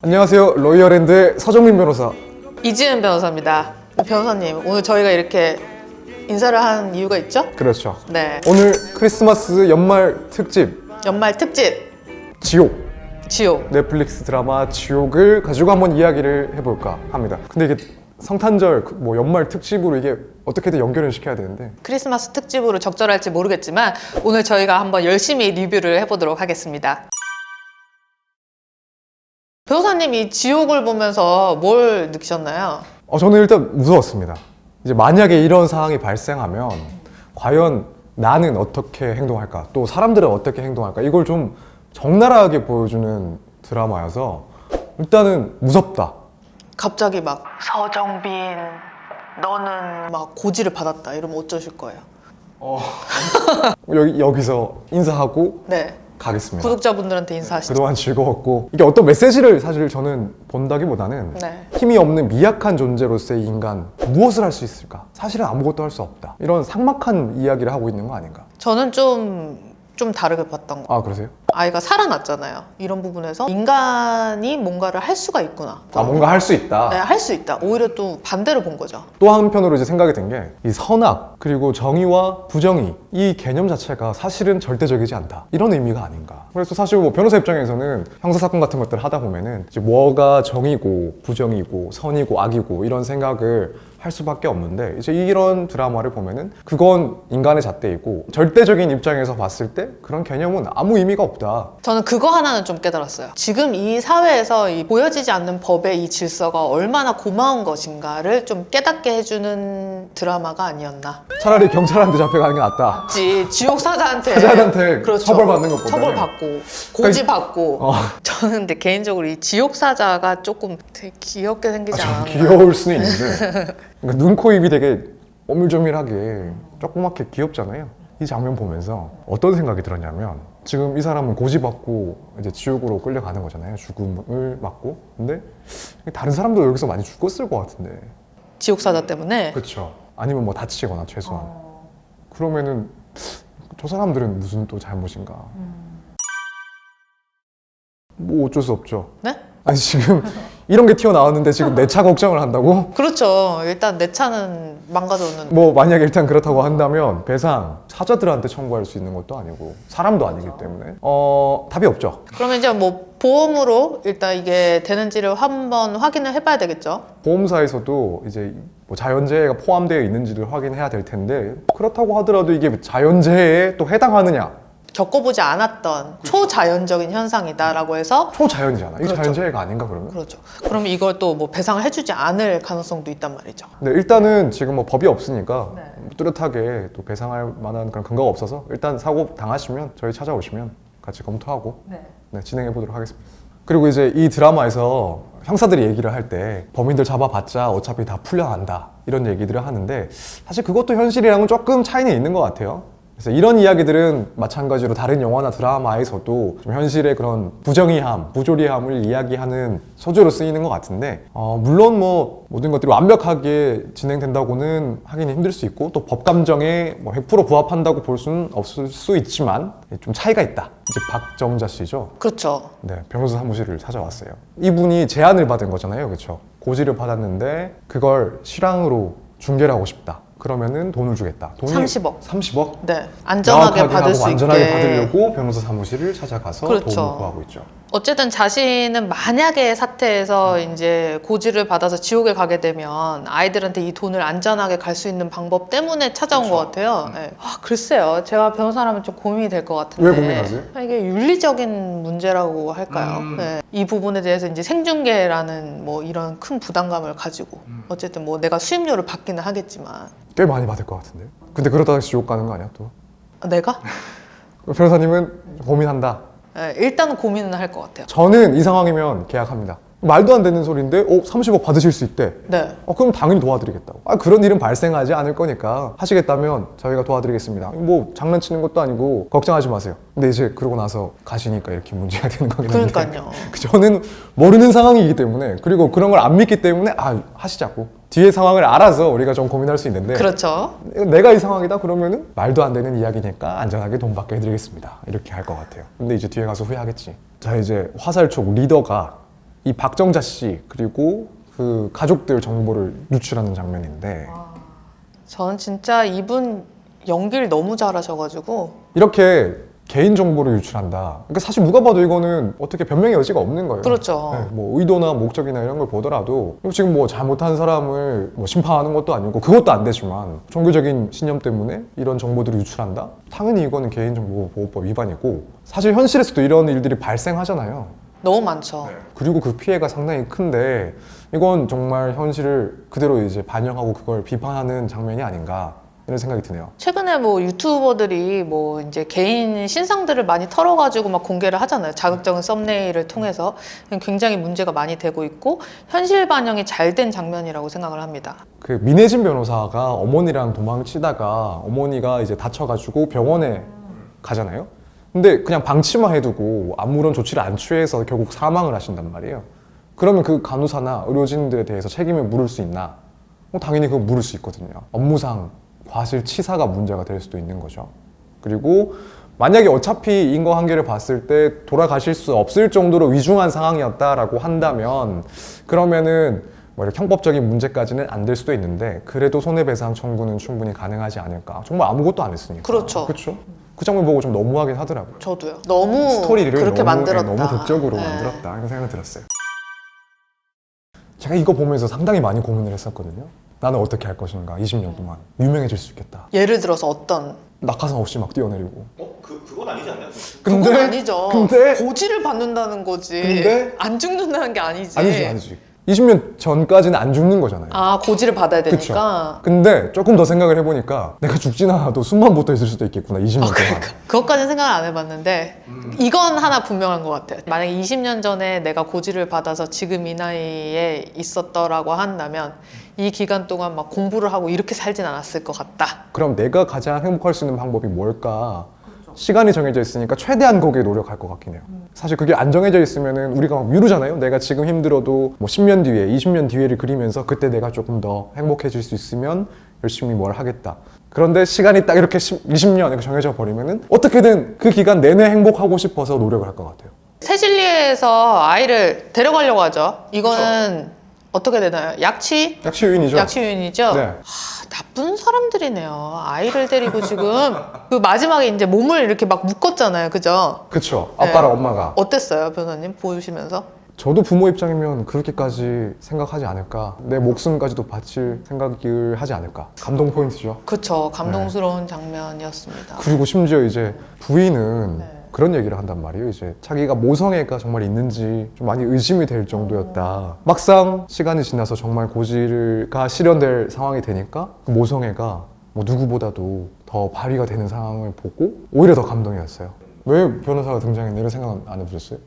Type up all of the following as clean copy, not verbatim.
안녕하세요. 로이어랜드의 서정민 변호사. 이지은 변호사입니다. 변호사님, 오늘 저희가 이렇게 인사를 한 이유가 있죠? 그렇죠. 네. 오늘 크리스마스 연말 특집 연말 특집 지옥, 지옥. 넷플릭스 드라마 지옥을 가지고 한번 이야기를 해볼까 합니다. 근데 이게 성탄절 뭐 연말 특집으로 이게 어떻게든 연결을 시켜야 되는데 크리스마스 특집으로 적절할지 모르겠지만 오늘 저희가 한번 열심히 리뷰를 해보도록 하겠습니다. 변호사님이 지옥을 보면서 뭘 느끼셨나요? 저는 일단 무서웠습니다. 이제 만약에 이런 상황이 발생하면 과연 나는 어떻게 행동할까, 또 사람들은 어떻게 행동할까, 이걸 좀 적나라하게 보여주는 드라마여서 일단은 무섭다. 갑자기 막 서정빈 너는 막 고지를 받았다 이러면 어쩌실 거예요? 여기서 인사하고 네. 가겠습니다. 구독자분들한테 인사하시죠. 그동안 즐거웠고, 이게 어떤 메시지를 사실 저는 본다기보다는 네. 힘이 없는 미약한 존재로서의 인간, 무엇을 할 수 있을까? 사실은 아무것도 할 수 없다. 이런 삭막한 이야기를 하고 있는 거 아닌가? 저는 좀 다르게 봤던 거. 아, 그러세요? 아이가 살아났잖아요. 이런 부분에서 인간이 뭔가를 할 수가 있구나. 뭔가 할 수 있다. 네, 할 수 있다. 오히려 또 반대로 본 거죠. 또 한편으로 이제 생각이 든 게 이 선악 그리고 정의와 부정의, 이 개념 자체가 사실은 절대적이지 않다, 이런 의미가 아닌가. 그래서 사실 뭐 변호사 입장에서는 형사 사건 같은 것들을 하다 보면은 이제 뭐가 정의고 부정이고 선이고 악이고 이런 생각을 할 수밖에 없는데, 이제 이런 드라마를 보면은 그건 인간의 잣대이고 절대적인 입장에서 봤을 때 그런 개념은 아무 의미가 없다. 저는 그거 하나는 좀 깨달았어요. 지금 이 사회에서 이 보여지지 않는 법의 이 질서가 얼마나 고마운 것인가를 좀 깨닫게 해주는 드라마가 아니었나. 차라리 경찰한테 잡혀가는 게 낫다. 지옥 사자한테 사자한테 그렇죠. 처벌받는 것보다는. 처벌받고 고지받고. 어. 저는 근데 개인적으로 이 지옥 사자가 조금 되게 귀엽게 생기지 좀 않았나. 귀여울 수는 있는데 그러니까 눈, 코, 입이 되게 오밀조밀하게 조그맣게 귀엽잖아요. 이 장면 보면서 어떤 생각이 들었냐면, 지금 이 사람은 고지받고 이제 지옥으로 끌려가는 거잖아요. 죽음을 맞고. 근데 다른 사람도 여기서 많이 죽었을 것 같은데. 지옥 사자 때문에. 그렇죠. 아니면 뭐 다치거나 최소한. 그러면은 저 사람들은 무슨 또 잘못인가. 뭐 어쩔 수 없죠. 네? 아니 지금 이런 게 튀어나왔는데 지금 내 차 걱정을 한다고? 그렇죠. 일단 내 차는 망가졌는데. 뭐 만약에 일단 그렇다고 한다면 배상 사자들한테 청구할 수 있는 것도 아니고 사람도 아니기 때문에 답이 없죠. 그러면 이제 뭐 보험으로 일단 이게 되는지를 한번 확인을 해봐야 되겠죠. 보험사에서도 이제 뭐 자연재해가 포함되어 있는지를 확인해야 될 텐데, 그렇다고 하더라도 이게 자연재해에 또 해당하느냐? 겪어보지 않았던 초자연적인 현상이다라고 해서. 초자연이잖아. 이게 그렇죠. 자연재해가 아닌가 그러면? 그렇죠. 그러면 이걸 또 뭐 배상을 해주지 않을 가능성도 있단 말이죠. 네, 일단은 지금 뭐 법이 없으니까 네. 뚜렷하게 또 배상할 만한 그런 근거가 없어서 일단 사고 당하시면 저희 찾아오시면 같이 검토하고 네, 진행해 보도록 하겠습니다. 그리고 이제 이 드라마에서 형사들이 얘기를 할 때 범인들 잡아봤자 어차피 다 풀려난다, 이런 얘기들을 하는데 사실 그것도 현실이랑은 조금 차이는 있는 것 같아요. 그래서 이런 이야기들은 마찬가지로 다른 영화나 드라마에서도 좀 현실의 그런 부정의함, 부조리함을 이야기하는 소재로 쓰이는 것 같은데, 물론 뭐 모든 것들이 완벽하게 진행된다고는 하기는 힘들 수 있고, 또 법 감정에 뭐 100% 부합한다고 볼 수는 없을 수 있지만 좀 차이가 있다. 이제 박정자 씨죠. 그렇죠. 네, 변호사 사무실을 찾아왔어요. 이분이 제안을 받은 거잖아요, 그렇죠? 고지를 받았는데 그걸 실황으로 중계를 하고 싶다. 그러면은 돈을 주겠다. 돈이 30억. 30억? 네. 안전하게 받을 수 있게. 안전하게 받으려고 변호사 사무실을 찾아가서 그렇죠. 도움을 구하고 있죠. 어쨌든 자신은 만약에 사태에서 이제 고지를 받아서 지옥에 가게 되면 아이들한테 이 돈을 안전하게 갈 수 있는 방법 때문에 찾아온 것 같아요. 네. 글쎄요. 제가 변호사라면 좀 고민이 될 것 같은데. 왜 고민하세요? 이게 윤리적인 문제라고 할까요? 네. 이 부분에 대해서 이제 생중계라는 뭐 이런 큰 부담감을 가지고 어쨌든 뭐 내가 수임료를 받기는 하겠지만. 꽤 많이 받을 것 같은데. 근데 그러다가 지옥 가는 거 아니야 또? 내가? 변호사님은 고민한다. 네, 일단은 고민은 할 것 같아요. 저는 이 상황이면 계약합니다. 말도 안 되는 소리인데 30억 받으실 수 있대. 네. 그럼 당연히 도와드리겠다고. 그런 일은 발생하지 않을 거니까 하시겠다면 저희가 도와드리겠습니다. 뭐 장난치는 것도 아니고 걱정하지 마세요. 근데 이제 그러고 나서 가시니까 이렇게 문제가 되는 거긴 한데. 그러니까요. 저는 모르는 상황이기 때문에, 그리고 그런 걸 안 믿기 때문에 하시자고. 뒤에 상황을 알아서 우리가 좀 고민할 수 있는데, 그렇죠. 내가 이 상황이다 그러면은 말도 안 되는 이야기니까 안전하게 돈 받게 해드리겠습니다, 이렇게 할 것 같아요. 근데 이제 뒤에 가서 후회하겠지. 자, 이제 화살촉 리더가 이 박정자 씨 그리고 그 가족들 정보를 유출하는 장면인데 저는 진짜 이분 연기를 너무 잘하셔가지고 이렇게 개인 정보를 유출한다. 그러니까 사실 누가 봐도 이거는 어떻게 변명의 여지가 없는 거예요. 그렇죠. 네, 뭐 의도나 목적이나 이런 걸 보더라도 지금 뭐 잘못한 사람을 뭐 심판하는 것도 아니고 그것도 안 되지만 종교적인 신념 때문에 이런 정보들을 유출한다? 당연히 이거는 개인정보보호법 위반이고 사실 현실에서도 이런 일들이 발생하잖아요. 너무 많죠. 그리고 그 피해가 상당히 큰데 이건 정말 현실을 그대로 이제 반영하고 그걸 비판하는 장면이 아닌가 이런 생각이 드네요. 최근에 뭐 유튜버들이 뭐 이제 개인 신상들을 많이 털어가지고 막 공개를 하잖아요. 자극적인 썸네일을 통해서 굉장히 문제가 많이 되고 있고 현실 반영이 잘 된 장면이라고 생각을 합니다. 그 민혜진 변호사가 어머니랑 도망치다가 어머니가 이제 다쳐가지고 병원에 가잖아요. 근데 그냥 방치만 해두고 아무런 조치를 안 취해서 결국 사망을 하신단 말이에요. 그러면 그 간호사나 의료진들에 대해서 책임을 물을 수 있나? 당연히 그거 물을 수 있거든요. 업무상 과실치사가 문제가 될 수도 있는 거죠. 그리고 만약에 어차피 인과관계를 봤을 때 돌아가실 수 없을 정도로 위중한 상황이었다라고 한다면 그러면은 뭐 이렇게 형법적인 문제까지는 안 될 수도 있는데 그래도 손해배상 청구는 충분히 가능하지 않을까. 정말 아무것도 안 했으니까. 그렇죠. 그렇죠. 그 장면 보고 좀 너무하긴 하더라고요. 저도요. 너무 스토리를 그렇게 만들었다. 너무 극적으로 만들었다 이런 생각이 들었어요. 제가 이거 보면서 상당히 많이 고민을 했었거든요. 나는 어떻게 할 것인가 20년 동안 유명해질 수 있겠다. 예를 들어서 어떤 낙하산 없이 막 뛰어내리고. 그건 아니지 않나요? 그건 아니죠. 근데 고지를 받는다는 거지. 근데 안 죽는다는 게 아니지. 아니지. 20년 전까지는 안 죽는 거잖아요. 아, 고지를 받아야 되니까. 그쵸. 근데 조금 더 생각을 해보니까 내가 죽진 않아도 숨만 붙어 있을 수도 있겠구나 20년 동안. 그것까지는 생각을 안 해봤는데 이건 하나 분명한 것 같아요. 만약에 20년 전에 내가 고지를 받아서 지금 이 나이에 있었더라고 한다면 이 기간 동안 막 공부를 하고 이렇게 살진 않았을 것 같다. 그럼 내가 가장 행복할 수 있는 방법이 뭘까? 시간이 정해져 있으니까 최대한 거기에 노력할 것 같긴 해요. 사실 그게 안 정해져 있으면은 우리가 막 미루잖아요. 내가 지금 힘들어도 뭐 10년 뒤에, 20년 뒤에를 그리면서 그때 내가 조금 더 행복해질 수 있으면 열심히 뭘 하겠다. 그런데 시간이 딱 이렇게 20년 이렇게 정해져 버리면은 어떻게든 그 기간 내내 행복하고 싶어서 노력을 할 것 같아요. 새실리에서 아이를 데려가려고 하죠. 이거는 어떻게 되나요? 약취유인이죠. 약취유인이죠? 네. 나쁜 사람들이네요. 아이를 데리고 지금 그 마지막에 이제 몸을 이렇게 막 묶었잖아요. 그죠? 그쵸. 아빠랑 엄마가. 어땠어요, 변호사님? 보시면서? 저도 부모 입장이면 그렇게까지 생각하지 않을까. 내 목숨까지도 바칠 생각을 하지 않을까. 감동 포인트죠. 그쵸. 감동스러운 장면이었습니다. 그리고 심지어 이제 부인은 그런 얘기를 한단 말이에요. 이제 자기가 모성애가 정말 있는지 좀 많이 의심이 될 정도였다. 막상 시간이 지나서 정말 고지가 실현될 상황이 되니까 그 모성애가 뭐 누구보다도 더 발휘가 되는 상황을 보고 오히려 더 감동이었어요. 왜 변호사가 등장했나 이런 생각 안 해보셨어요?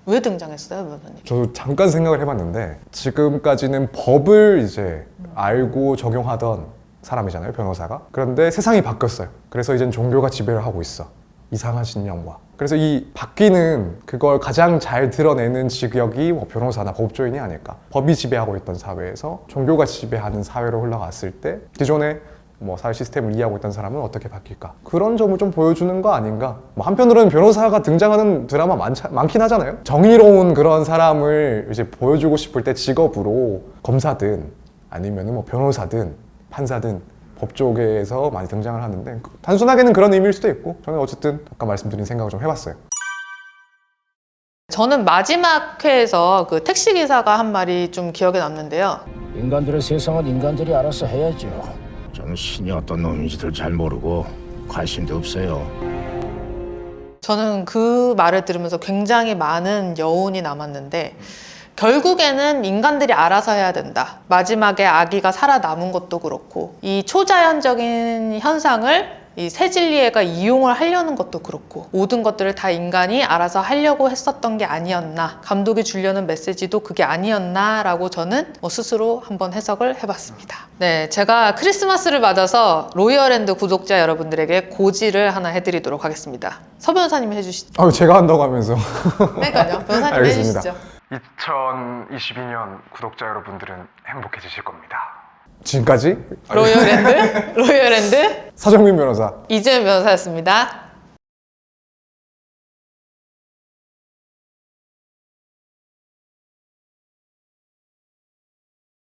왜 등장했어요, 변호사님? 저도 잠깐 생각을 해봤는데 지금까지는 법을 이제 알고 적용하던 사람이잖아요, 변호사가. 그런데 세상이 바뀌었어요. 그래서 이젠 종교가 지배를 하고 있어. 이상한 신념과. 그래서 이 바뀌는 그걸 가장 잘 드러내는 직역이 뭐 변호사나 법조인이 아닐까. 법이 지배하고 있던 사회에서 종교가 지배하는 사회로 흘러갔을 때 기존에 뭐 사회 시스템을 이해하고 있던 사람은 어떻게 바뀔까. 그런 점을 좀 보여주는 거 아닌가. 뭐 한편으로는 변호사가 등장하는 드라마 많긴 하잖아요. 정의로운 그런 사람을 이제 보여주고 싶을 때 직업으로 검사든 아니면 뭐 변호사든 판사든 법조계에서 많이 등장을 하는데 단순하게는 그런 의미일 수도 있고 저는 어쨌든 아까 말씀드린 생각을 좀 해봤어요. 저는 마지막 회에서 그 택시기사가 한 말이 좀 기억에 남는데요. 인간들의 세상은 인간들이 알아서 해야죠. 저는 신이 어떤 놈인지들 잘 모르고 관심도 없어요. 저는 그 말을 들으면서 굉장히 많은 여운이 남았는데 결국에는 인간들이 알아서 해야 된다. 마지막에 아기가 살아남은 것도 그렇고 이 초자연적인 현상을 이 새진리애가 이용을 하려는 것도 그렇고 모든 것들을 다 인간이 알아서 하려고 했었던 게 아니었나. 감독이 주려는 메시지도 그게 아니었나 라고 저는 스스로 한번 해석을 해봤습니다. 네, 제가 크리스마스를 맞아서 로이어랜드 구독자 여러분들에게 고지를 하나 해드리도록 하겠습니다. 서 변호사님이 해주시죠. 제가 한다고 하면서. 그러니까요. 변호사님 알겠습니다. 해주시죠. 2022년 구독자 여러분들은 행복해지실 겁니다. 지금까지 로이어랜드 사정민 변호사 이재현 변호사였습니다.